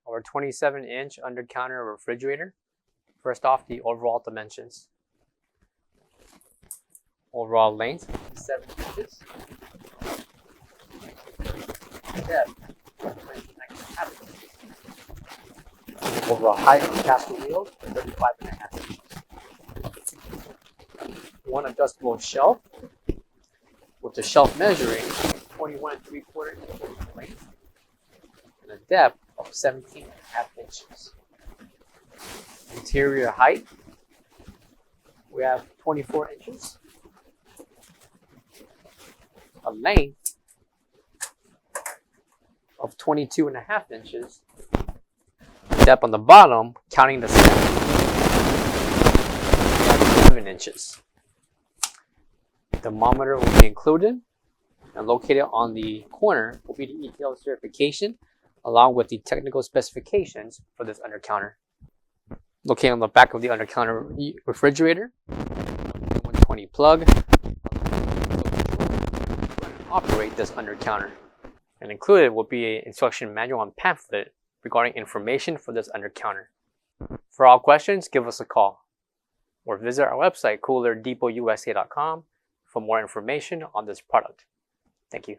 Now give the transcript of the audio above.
our 27-inch under-counter refrigerator. First off, the overall dimensions. Overall length, 7 inches. Depth, 29.5 inches. Overall height of the caster wheels, 35.5 inches. One adjustable shelf, with the shelf measuring 21 3/4 inches in length and a depth of 17.5 inches. Interior height, we have 24 inches. A length of 22.5 inches. Depth on the bottom, counting the step, 11 inches. Thermometer will be included, and located on the corner will be the ETL certification along with the technical specifications for this undercounter. Located on the back of the undercounter refrigerator, 120 plug to operate this undercounter. And included will be an instruction manual and pamphlet regarding information for this undercounter. For all questions, give us a call or visit our website, coolerdepotUSA.com, for more information on this product. Thank you.